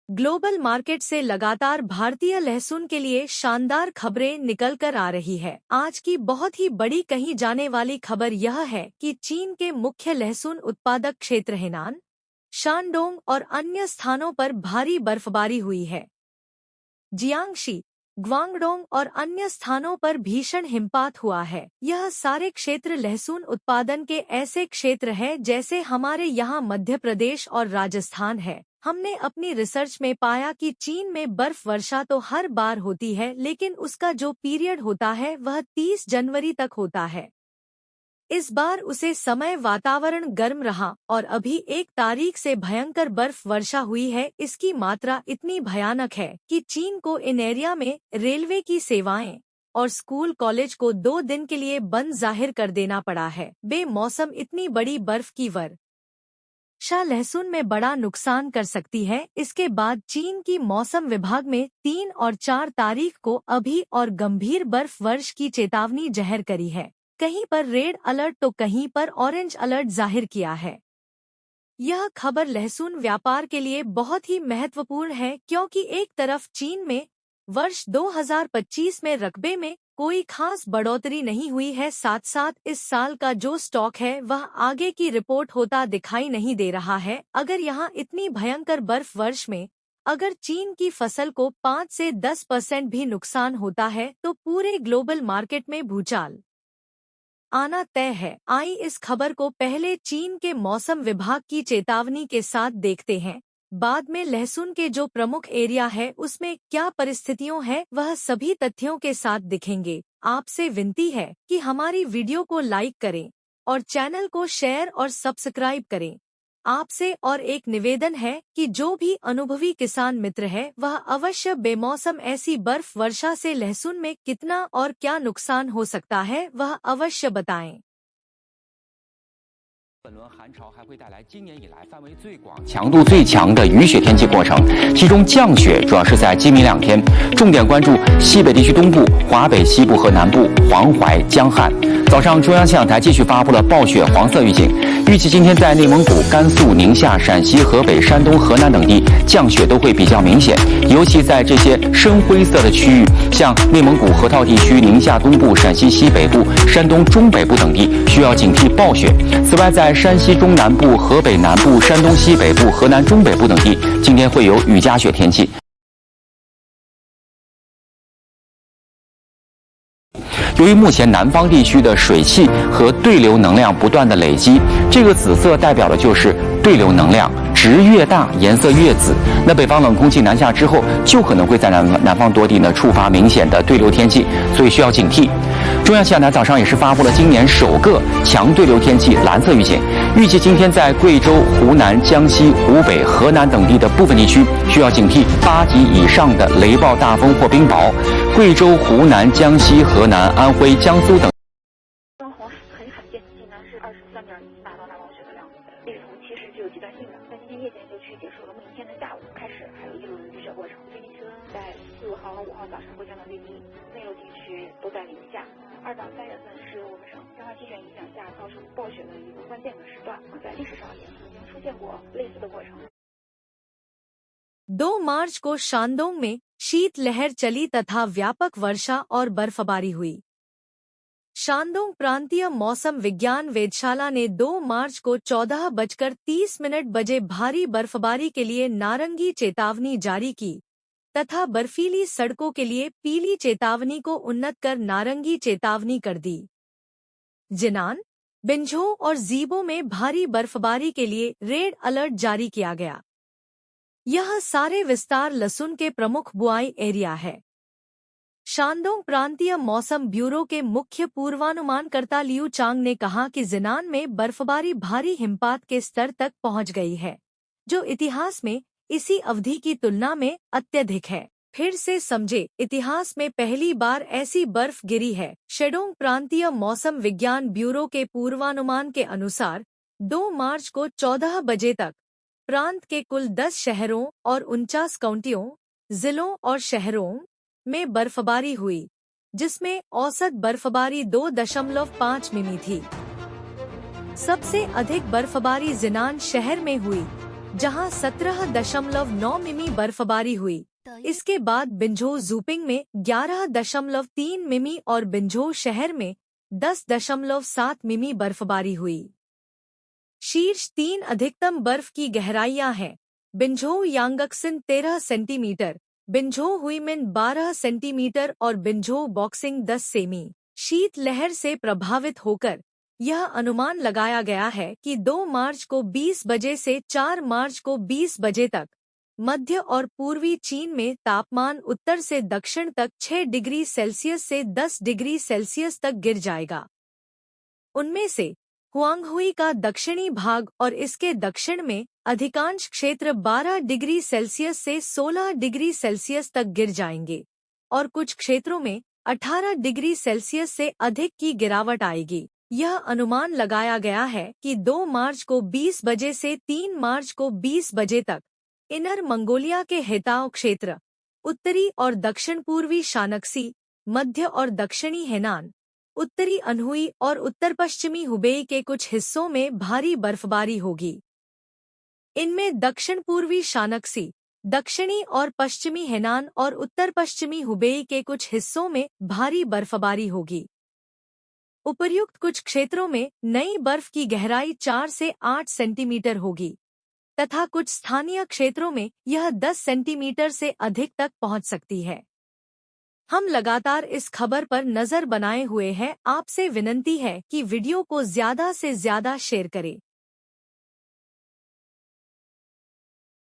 Global market से लगातार भारतीय लहसुन के लिए शानदार खबरें निकल कर आ रही है। आज की बहुत ही बड़ी कही जाने वाली खबर यह है कि चीन के मुख्य लहसुन उत्पादक क्षेत्र हेनान, शानडोंग और अन्य स्थानों पर भारी बर्फबारी हुई है। जियांगशी, ग्वांगडोंग और अन्य स्थानों पर भीषण हिमपात हुआ है। यह सारे क्षेत्र लहसुन उत्पादन के ऐसे क्षेत्र हैं जैसे हमारे यहाँ मध्य प्रदेश और राजस्थान है। हमने अपनी रिसर्च में पाया कि चीन में बर्फ वर्षा तो हर बार होती है, लेकिन उसका जो पीरियड होता है वह 30 जनवरी तक होता है। इस बार उसे समय वातावरण गर्म रहा और अभी 1 तारीख से भयंकर बर्फ वर्षा हुई है। इसकी मात्रा इतनी भयानक है कि चीन को इन एरिया में रेलवे की सेवाएं और स्कूल कॉलेज को 2 दिन के लिए बंद जाहिर कर देना पड़ा है। बेमौसम इतनी बड़ी बर्फ की वर्षा लहसुन में बड़ा नुकसान कर सकती है। इसके बाद चीन की मौसम विभाग में 3 और 4 तारीख को अभी और गंभीर बर्फ वर्षा की चेतावनी जाहिर करी है। कहीं पर रेड अलर्ट तो कहीं पर ऑरेंज अलर्ट जाहिर किया है। यह खबर लहसुन व्यापार के लिए बहुत ही महत्वपूर्ण है, क्योंकि एक तरफ चीन में वर्ष 2025 में रकबे में कोई खास बढ़ोतरी नहीं हुई है, साथ साथ इस साल का जो स्टॉक है वह आगे की रिपोर्ट होता दिखाई नहीं दे रहा है। अगर यहाँ इतनी भयंकर बर्फ वर्ष में अगर चीन की फसल को 5 से 10% भी नुकसान होता है तो पूरे ग्लोबल मार्केट में भूचाल आना तय है। आई इस खबर को पहले चीन के मौसम विभाग की चेतावनी के साथ देखते हैं, बाद में लहसुन के जो प्रमुख एरिया है उसमें क्या परिस्थितियां हैं वह सभी तथ्यों के साथ दिखेंगे। आपसे विनती है कि हमारी वीडियो को लाइक करें और चैनल को शेयर और सब्सक्राइब करें। आपसे और एक निवेदन है कि जो भी अनुभवी किसान मित्र है वह अवश्य बेमौसम ऐसी बर्फ वर्षा से लहसुन में कितना और क्या नुकसान हो सकता है वह अवश्य बताएं। 本轮寒潮还会带来今年以来范围最广、强度最强的雨雪天气过程，其中降雪主要是在今明2天，重点关注西北地区东部、华北西部和南部、黄淮、江汉。早上，中央气象台继续发布了暴雪黄色预警，预计今天在内蒙古、甘肃、宁夏、陕西、河北、山东、河南等地降雪都会比较明显，尤其在这些深灰色的区域，像内蒙古河套地区、宁夏东部、陕西西北部、山东中北部等地需要警惕暴雪。此外，在山西中南部、河北南部、山东西北部、河南中北部等地，今天会有雨夹雪天气。由于目前南方地区的水汽和对流能量不断的累积，这个紫色代表的就是对流能量，值越大颜色越紫。那北方冷空气南下之后，就可能会在南方多地呢触发明显的对流天气，所以需要警惕。中央气象台早上也是发布了今年首个强对流天气蓝色预警，预计今天在贵州、湖南、江西、湖北、河南等地的部分地区需要警惕8级以上的雷暴大风或冰雹。贵州、湖南、江西、河南、安徽、江苏等。双红很罕见，济南是23.1达到大暴雪的量，例如其实具有极端性的。在今天夜间就去结束了，明天的下午开始还有一轮雨雪过程。最低气温在4号和5号早上会降到最低，内陆地区都在零下。2到3月份是我们省降下气旋影响下造成暴雪的一个关键的时段，在历史上也曾经出现过类似的过程。2 मार्च को शानडोंग में शीतलहर चली तथा व्यापक वर्षा और बर्फबारी हुई। शानडोंग प्रांतीय मौसम विज्ञान वेधशाला ने 2 मार्च को 14:30 बजे भारी बर्फबारी के लिए नारंगी चेतावनी जारी की तथा बर्फीली सड़कों के लिए पीली चेतावनी को उन्नत कर नारंगी चेतावनी कर दी। जिनान, बिंझो और जीबो में भारी बर्फबारी के लिए रेड अलर्ट जारी किया गया। यह सारे विस्तार लहसुन के प्रमुख बुआई एरिया है। शानडोंग प्रांतीय मौसम ब्यूरो के मुख्य पूर्वानुमानकर्ता लियू चांग ने कहा कि जिनान में बर्फबारी भारी हिमपात के स्तर तक पहुंच गई है, जो इतिहास में इसी अवधि की तुलना में अत्यधिक है। फिर से समझे, इतिहास में पहली बार ऐसी बर्फ गिरी है। शेडोंग प्रांतीय मौसम विज्ञान ब्यूरो के पूर्वानुमान के अनुसार 2 मार्च को 14 बजे तक प्रांत के कुल 10 शहरों और 49 काउंटियों, जिलों और शहरों में बर्फबारी हुई, जिसमें औसत बर्फबारी 2.5 मिमी थी। सबसे अधिक बर्फबारी जिनान शहर में हुई, जहां 17.9 मिमी बर्फबारी हुई। इसके बाद बिंझो जूपिंग में 11.3 मिमी और बिंझो शहर में 10.7 मिमी बर्फबारी हुई। शीर्ष 3 अधिकतम बर्फ की गहराइयां हैं। बिंझो यांगक्सिन 13 सेंटीमीटर, बिंझो हुईमिन 12 सेंटीमीटर और बिंझो बॉक्सिंग 10 सेमी। शीत लहर से प्रभावित होकर यह अनुमान लगाया गया है कि 2 मार्च को 20 बजे से 4 मार्च को 20 बजे तक मध्य और पूर्वी चीन में तापमान उत्तर से दक्षिण तक 6 डिग्री सेल्सियस से 10 डिग्री सेल्सियस तक गिर जाएगा। उनमें से हुआंगहुई का दक्षिणी भाग और इसके दक्षिण में अधिकांश क्षेत्र 12 डिग्री सेल्सियस से 16 डिग्री सेल्सियस तक गिर जाएंगे और कुछ क्षेत्रों में 18 डिग्री सेल्सियस से अधिक की गिरावट आएगी। यह अनुमान लगाया गया है कि 2 मार्च को 20 बजे से 3 मार्च को 20 बजे तक इनर मंगोलिया के हेताओ क्षेत्र, उत्तरी और दक्षिण पूर्वी शानक्सी, मध्य और दक्षिणी हेनान, उत्तरी अनहुई और उत्तर पश्चिमी हुबेई के कुछ हिस्सों में भारी बर्फबारी होगी। इनमें दक्षिण पूर्वी शानक्सी, दक्षिणी और पश्चिमी हेनान और उत्तर पश्चिमी हुबेई के कुछ हिस्सों में भारी बर्फबारी होगी। उपर्युक्त कुछ क्षेत्रों में नई बर्फ की गहराई 4 से 8 सेंटीमीटर होगी तथा कुछ स्थानीय क्षेत्रों में यह 10 सेंटीमीटर से अधिक तक पहुंच सकती है। हम लगातार इस खबर पर नजर बनाए हुए हैं। आपसे विनती है कि वीडियो को ज्यादा से ज्यादा शेयर करें।